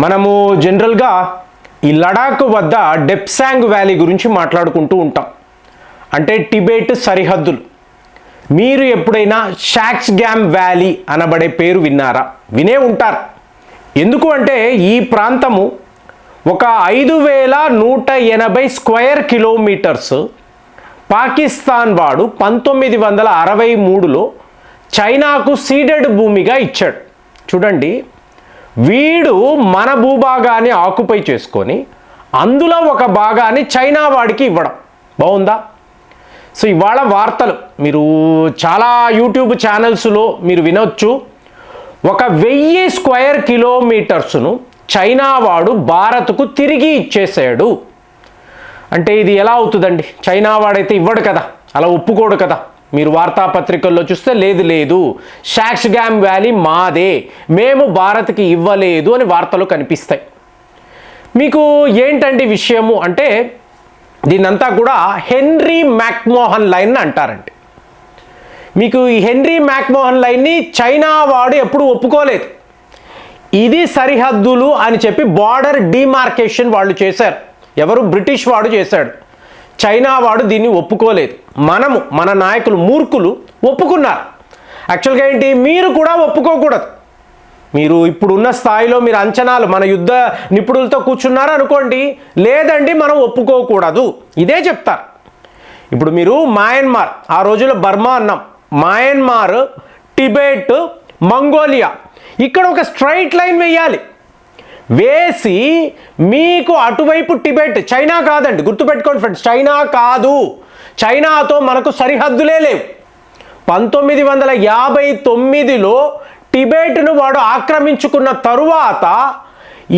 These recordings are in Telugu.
మనము జనరల్గా ఈ లడాక్ వద్ద డెప్సాంగ్ వ్యాలీ గురించి మాట్లాడుకుంటూ ఉంటాం. అంటే టిబెట్ సరిహద్దులు. మీరు ఎప్పుడైనా షాక్స్గామ్ వ్యాలీ అనబడే పేరు విన్నారా? వినే ఉంటారు. ఎందుకు అంటే ఈ ప్రాంతము ఒక 5180 స్క్వేర్ కిలోమీటర్స్ పాకిస్తాన్ వాడు 1963లో చైనాకు సీడెడ్ భూమిగా ఇచ్చాడు. చూడండి, వీడు మన భూభాగాన్ని ఆక్యుపై చేసుకొని అందులో ఒక భాగాన్ని చైనా వాడికి ఇవ్వడం బాగుందా? సో ఇవాళ వార్తలు మీరు చాలా యూట్యూబ్ ఛానల్స్లో మీరు వినొచ్చు. ఒక 1000 స్క్వేర్ కిలోమీటర్స్ను చైనా వాడు భారత్కు తిరిగి ఇచ్చేసాడు. అంటే ఇది ఎలా అవుతుందండి? చైనా వాడైతే ఇవ్వడు కదా, అలా ఒప్పుకోడు కదా. మీరు వార్తాపత్రికల్లో చూస్తే లేదు షాక్స్గామ్ వ్యాలీ మాదే, మేము భారత్కి ఇవ్వలేదు అని వార్తలు కనిపిస్తాయి. మీకు ఏంటండి విషయము అంటే దీన్నంతా కూడా హెన్రీ మ్యాక్మోహన్ లైన్ అంటారండి. మీకు ఈ హెన్రీ మ్యాక్మోహన్ లైన్ని చైనా వాడు ఎప్పుడు ఒప్పుకోలేదు. ఇది సరిహద్దులు అని చెప్పి బార్డర్ డిమార్కేషన్ వాళ్ళు చేశారు. ఎవరు? బ్రిటిష్ వాడు చేశాడు. చైనా వాడు దీన్ని ఒప్పుకోలేదు. మన నాయకులు మూర్ఖులు ఒప్పుకున్నారు. యాక్చువల్గా ఏంటి, మీరు కూడా ఒప్పుకోకూడదు. మీరు ఇప్పుడున్న స్థాయిలో మీరు అంచనాలు మన యుద్ధ నిపుణులతో కూర్చున్నారు అనుకోండి, లేదండి మనం ఒప్పుకోకూడదు, ఇదే చెప్తారు. ఇప్పుడు మీరు మయన్మార్, ఆ రోజుల్లో బర్మా అన్నాం, మయన్మార్, టిబెట్, మంగోలియా, ఇక్కడ ఒక స్ట్రైట్ లైన్ వేయాలి. వేసి మీకు అటువైపు టిబెట్, చైనా కాదండి, గుర్తుపెట్టుకోండి ఫ్రెండ్స్, చైనా కాదు, చైనాతో మనకు సరిహద్దులే లేవు. 1959లో టిబెట్ను వాడు ఆక్రమించుకున్న తరువాత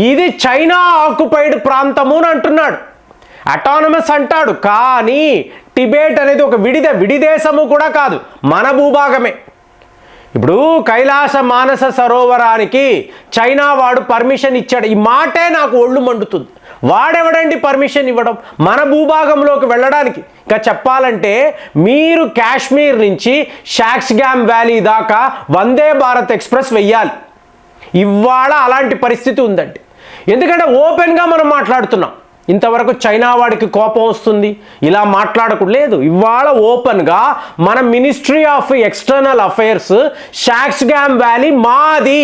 ఇది చైనా ఆక్యుపైడ్ ప్రాంతము అని అంటున్నాడు, అటానమస్ అంటాడు. కానీ టిబెట్ అనేది ఒక విడిదేశము కూడా కాదు, మన భూభాగమే. ఇప్పుడు కైలాస మానస సరోవరానికి చైనా వాడు పర్మిషన్ ఇచ్చాడు. ఈ మాటే నాకు ఒళ్ళు మండుతుంది. వాడెవడండి పర్మిషన్ ఇవ్వడం మన భూభాగంలోకి వెళ్ళడానికి? ఇంకా చెప్పాలంటే మీరు కాశ్మీర్ నుంచి షాక్స్గామ్ వ్యాలీ దాకా వందే భారత్ ఎక్స్ప్రెస్ వెయ్యాలి. ఇవాళ అలాంటి పరిస్థితి ఉందండి. ఎందుకంటే ఓపెన్గా మనం మాట్లాడుతున్నాం. ఇంతవరకు చైనా వాడికి కోపం వస్తుంది ఇలా మాట్లాడకూడదు. ఇవాళ ఓపెన్గా మన ministry of external affairs Shaksgam valley మాది,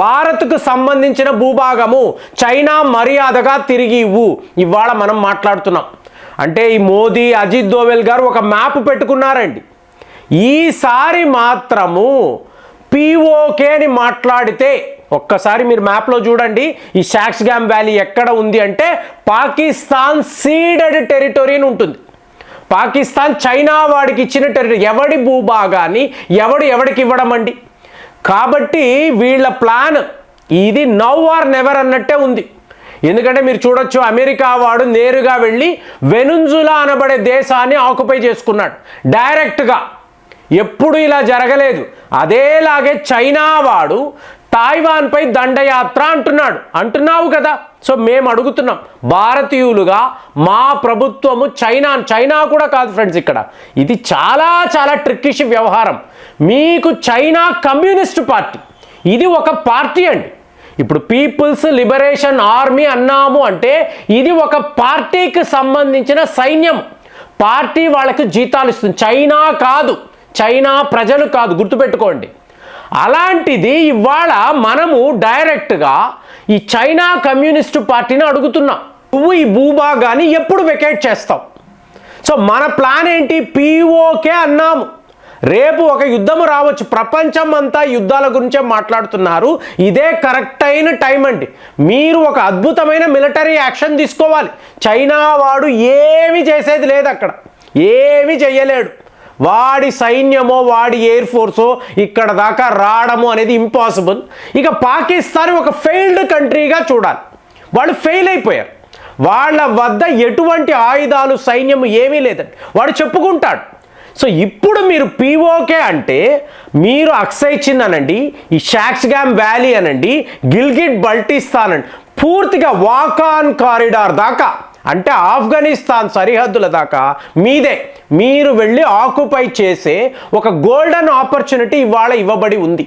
భారత్కు సంబంధించిన భూభాగము, చైనా మర్యాదగా తిరిగి ఇవ్వు, ఇవాళ మనం మాట్లాడుతున్నాం. అంటే ఈ మోదీ, అజిత్ దోవెల్ గారు ఒక మ్యాప్ పెట్టుకున్నారండి. ఈసారి మాత్రము పిఓకే అని మాట్లాడితే, ఒక్కసారి మీరు మ్యాప్లో చూడండి, ఈ షాక్స్గామ్ వ్యాలీ ఎక్కడ ఉంది అంటే పాకిస్తాన్ సీడెడ్ టెరిటరీ అని ఉంటుంది. పాకిస్తాన్ చైనా వాడికి ఇచ్చిన టెరిటరీ. ఎవడి భూభాగాన్ని ఎవడికి ఇవ్వడం అండి? కాబట్టి వీళ్ళ ప్లాన్ ఇది నౌ ఆర్ నెవర్ అన్నట్టే ఉంది. ఎందుకంటే మీరు చూడొచ్చు, అమెరికా వాడు నేరుగా వెళ్ళి వెనుజులా అనబడే దేశాన్ని ఆక్యుపై చేసుకున్నాడు డైరెక్ట్గా. ఎప్పుడు ఇలా జరగలేదు. అదేలాగే చైనా వాడు తాయివాన్పై దండయాత్ర అంటున్నావు కదా. సో మేము అడుగుతున్నాం, భారతీయులుగా మా ప్రభుత్వము చైనా కూడా కాదు ఫ్రెండ్స్, ఇక్కడ ఇది చాలా ట్రిక్కిష్ వ్యవహారం. మీకు చైనా కమ్యూనిస్ట్ పార్టీ, ఇది ఒక పార్టీ అండి. ఇప్పుడు పీపుల్స్ లిబరేషన్ ఆర్మీ అన్నాము అంటే ఇది ఒక పార్టీకి సంబంధించిన సైన్యం. పార్టీ వాళ్ళకి జీతాలు ఇస్తుంది, చైనా కాదు, చైనా ప్రజలు కాదు, గుర్తుపెట్టుకోండి. అలాంటిది ఇవాళ మనము డైరెక్ట్గా ఈ చైనా కమ్యూనిస్టు పార్టీని అడుగుతున్నాం, నువ్వు ఈ భూభాగాన్ని ఎప్పుడు వెకేట్ చేస్తావు? సో మన ప్లాన్ ఏంటి? పిఓకే అన్నాము. రేపు ఒక యుద్ధము రావచ్చు, ప్రపంచం అంతా యుద్ధాల గురించే మాట్లాడుతున్నారు. ఇదే కరెక్ట్ అయిన టైం అండి. మీరు ఒక అద్భుతమైన మిలిటరీ యాక్షన్ తీసుకోవాలి. చైనా వాడు ఏమీ చేసేది లేదు, అక్కడ ఏమీ చెయ్యలేడు. వాడి సైన్యమో వాడి ఎయిర్ ఫోర్సో ఇక్కడ దాకా రావడము అనేది ఇంపాసిబుల్. ఇక పాకిస్తాన్ ఒక ఫెయిల్డ్ కంట్రీగా చూడాలి. వాళ్ళు ఫెయిల్ అయిపోయారు. వాళ్ళ వద్ద ఎటువంటి ఆయుధాలు, సైన్యం ఏమీ లేదండి, వాడు చెప్పుకుంటాడు. సో ఇప్పుడు మీరు పిఓకే అంటే మీరు అక్సై చిన్ అనండి, ఈ షాక్స్గామ్ వ్యాలీ అనండి, గిల్గిట్ బల్టిస్తాన్ అండి, పూర్తిగా వాకాన్ కారిడార్ దాకా అంటే ఆఫ్ఘనిస్తాన్ సరిహద్దుల దాకా మీదే, మీరు వెళ్ళి ఆక్యుపై చేసే ఒక గోల్డెన్ ఆపర్చునిటీ ఇవాళ ఇవ్వబడి ఉంది.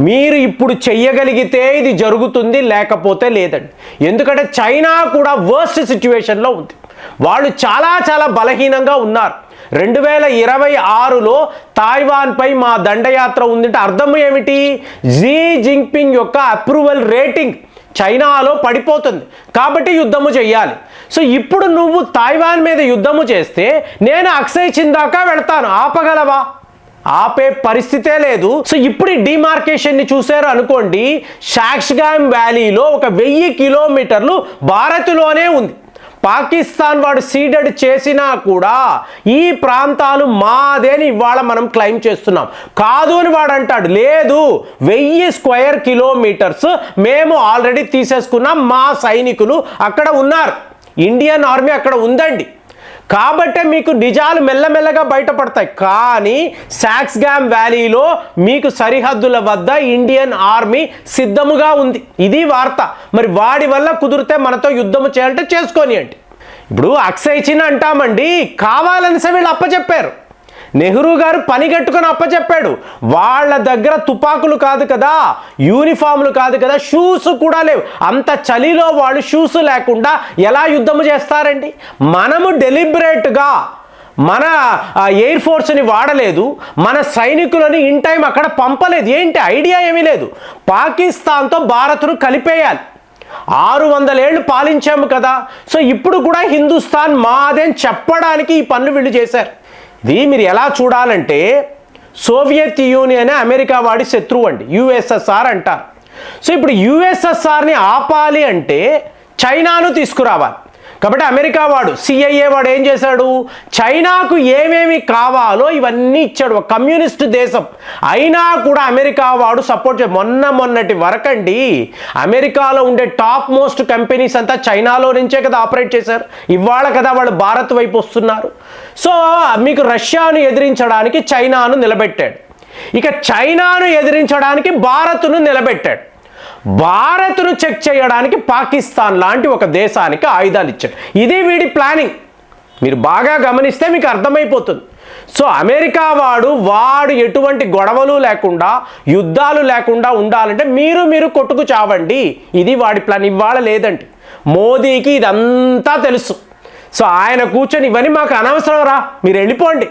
మీరు ఇప్పుడు చెయ్యగలిగితే ఇది జరుగుతుంది, లేకపోతే లేదండి. ఎందుకంటే చైనా కూడా వర్స్ట్ సిచ్యువేషన్లో ఉంది. వాళ్ళు చాలా చాలా బలహీనంగా ఉన్నారు. 2026లో తాయివాన్పై మా దండయాత్ర ఉందంటే అర్థం ఏమిటి? జీ జింగ్పింగ్ యొక్క అప్రూవల్ రేటింగ్ చైనాలో పడిపోతుంది, కాబట్టి యుద్ధము చెయ్యాలి. సో ఇప్పుడు నువ్వు తాయివాన్ మీద యుద్ధము చేస్తే నేను అక్సై చిన్ దాకా వెళ్తాను, ఆపగలవా? ఆపే పరిస్థితే లేదు. సో ఇప్పుడు ఈ డిమార్కేషన్ని చూశారు అనుకోండి, షాక్స్గామ్ వ్యాలీలో ఒక 1000 కిలోమీటర్లు భారత్లోనే ఉంది. పాకిస్తాన్ వాడు సీడెడ్ చేసినా కూడా ఈ ప్రాంతాలు మాదేని ఇవాళ మనం క్లెయిమ్ చేస్తున్నాం. కాదు అని వాడు అంటాడు, లేదు 1000 స్క్వేర్ కిలోమీటర్స్ మేము ఆల్రెడీ తీసేసుకున్నాం, మా సైనికులు అక్కడ ఉన్నారు, ఇండియన్ ఆర్మీ అక్కడ ఉందండి. కాబట్టే మీకు నిజాలు మెల్లమెల్లగా బయటపడతాయి. కానీ షాక్స్గామ్ వ్యాలీలో మీకు సరిహద్దుల వద్ద ఇండియన్ ఆర్మీ సిద్ధముగా ఉంది, ఇది వార్త. మరి వాడి వల్ల కుదిరితే మనతో యుద్ధము చేయాలంటే చేసుకోనియండి. ఇప్పుడు అక్సై చిన్ అంటామండి, కావాలని వీళ్ళు అప్పచెప్పారు. నెహ్రూ గారు పని కట్టుకొని అప్పచెప్పాడు. వాళ్ళ దగ్గర తుపాకులు కాదు కదా, యూనిఫామ్లు కాదు కదా, షూస్ కూడా లేవు. అంత చలిలో వాళ్ళు షూస్ లేకుండా ఎలా యుద్ధము చేస్తారండి? మనము డెలిబరేట్గా మన ఎయిర్ ఫోర్స్ని వాడలేదు, మన సైనికులని ఇన్ టైం అక్కడ పంపలేదు. ఏంటి ఐడియా ఏమీ లేదు. పాకిస్తాన్తో భారత్ను కలిపేయాలి. 600 ఏళ్ళు పాలించాము కదా, సో ఇప్పుడు కూడా హిందుస్థాన్ మాదేని చెప్పడానికి ఈ పనులు వీళ్ళు చేశారు. ఇది మీరు ఎలా చూడాలంటే, సోవియట్ యూనియన్ అమెరికా వాడి శత్రువు అండి, యుఎస్ఎస్ఆర్ అంటారు. సో ఇప్పుడు యుఎస్ఎస్ఆర్ని ఆపాలి అంటే చైనాను తీసుకురావాలి. కాబట్టి అమెరికా వాడు సిఐఏ వాడు ఏం చేశాడు? చైనాకు ఏమేమి కావాలో ఇవన్నీ ఇచ్చాడు. ఒక కమ్యూనిస్ట్ దేశం అయినా కూడా అమెరికా వాడు సపోర్ట్ మొన్నటి వరకండి అమెరికాలో ఉండే టాప్ మోస్ట్ కంపెనీస్ అంతా చైనాలో నుంచే కదా ఆపరేట్ చేశారు. ఇవాళ కదా వాళ్ళు భారత్ వైపు వస్తున్నారు. సో మీకు రష్యాను ఎదిరించడానికి చైనాను నిలబెట్టాడు, ఇక చైనాను ఎదిరించడానికి భారత్ను నిలబెట్టాడు. భారత్ను చెక్ చేయడానికి పాకిస్తాన్ లాంటి ఒక దేశానికి ఆయుధాలు ఇచ్చాడు. ఇది వీడి ప్లానింగ్. మీరు బాగా గమనిస్తే మీకు అర్థమైపోతుంది. సో అమెరికా వాడు ఎటువంటి గొడవలు లేకుండా, యుద్ధాలు లేకుండా ఉండాలంటే మీరు కొట్టుకు చావండి, ఇది వాడి ప్లాన్. ఇవాళ లేదండి, మోదీకి ఇదంతా తెలుసు. సో ఆయన కూర్చొని ఇవన్నీ మాకు అనవసరం రా, మీరు వెళ్ళిపోండి,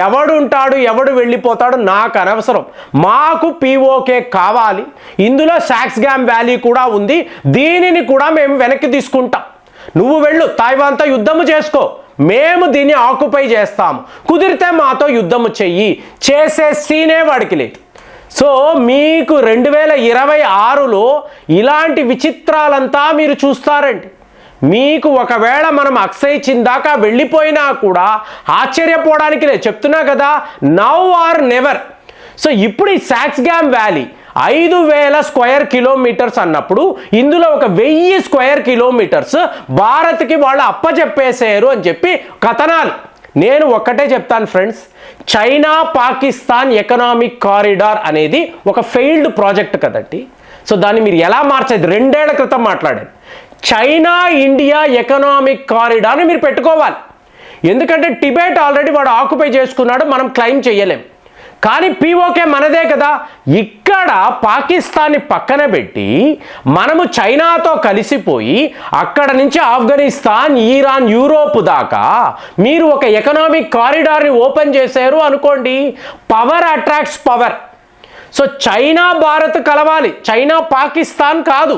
ఎవడు ఉంటాడు ఎవడు వెళ్ళిపోతాడు నాకు అనవసరం, మాకు పిఓకే కావాలి, ఇందులో షాక్స్గామ్ వ్యాలీ కూడా ఉంది, దీనిని కూడా మేము వెనక్కి తీసుకుంటాం, నువ్వు వెళ్ళు తాయివాన్తో యుద్ధము చేసుకో, మేము దీన్ని ఆక్యుపై చేస్తాము, కుదిరితే మాతో యుద్ధము చెయ్యి, చేసే సీనే వాడికి లేదు. సో మీకు 2026లో ఇలాంటి విచిత్రాలంతా మీరు చూస్తారండి. మీకు ఒకవేళ మనం అక్సై చిన్ దాకా వెళ్ళిపోయినా కూడా ఆశ్చర్యపోవడానికి లేదు, చెప్తున్నా కదా, నౌ ఆర్ నెవర్. సో ఇప్పుడు ఈ షాక్స్గామ్ వ్యాలీ 5000 స్క్వేర్ కిలోమీటర్స్ అన్నప్పుడు ఇందులో ఒక 1000 స్క్వేర్ కిలోమీటర్స్ భారత్కి వాళ్ళు అప్పచెప్పేసారు అని చెప్పి కథనాలు. నేను ఒక్కటే చెప్తాను friends, China Pakistan economic corridor అనేది ఒక ఫెయిల్డ్ ప్రాజెక్ట్ కదండి. సో దాన్ని మీరు ఎలా మార్చేది? 2 ఏళ్ల క్రితం మాట్లాడాను. చైనా ఇండియా ఎకనామిక్ కారిడార్ని మీరు పెట్టుకోవాలి. ఎందుకంటే టిబెట్ ఆల్రెడీ వాడు ఆక్యుపై చేసుకున్నాడు, మనం క్లెయిమ్ చేయలేం. కానీ పిఓకే మనదే కదా. ఇక్కడ పాకిస్తాన్ని పక్కన పెట్టి మనము చైనాతో కలిసిపోయి అక్కడ నుంచి ఆఫ్ఘనిస్తాన్, ఇరాన్, యూరోప్ దాకా మీరు ఒక ఎకనామిక్ కారిడార్ని ఓపెన్ చేశారు అనుకోండి, power attracts power. So China Bharat కలవాలి, చైనా పాకిస్తాన్ కాదు.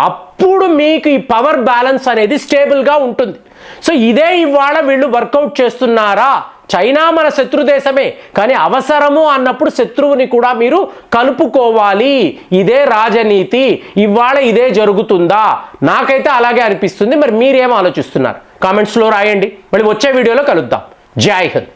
అప్పుడు మీకు ఈ పవర్ బ్యాలెన్స్ అనేది స్టేబుల్గా ఉంటుంది. సో ఇదే ఇవాళ వీళ్ళు వర్కౌట్ చేస్తున్నారా? చైనా మన శత్రు దేశమే, కానీ అవసరము అన్నప్పుడు శత్రువుని కూడా మీరు కలుపుకోవాలి. ఇదే రాజనీతి. ఇవాళ ఇదే జరుగుతుందా? నాకైతే అలాగే అనిపిస్తుంది. మరి మీరేం ఆలోచిస్తున్నారు? కామెంట్స్లో రాయండి. మళ్ళీ వచ్చే వీడియోలో కలుద్దాం. జై హింద్.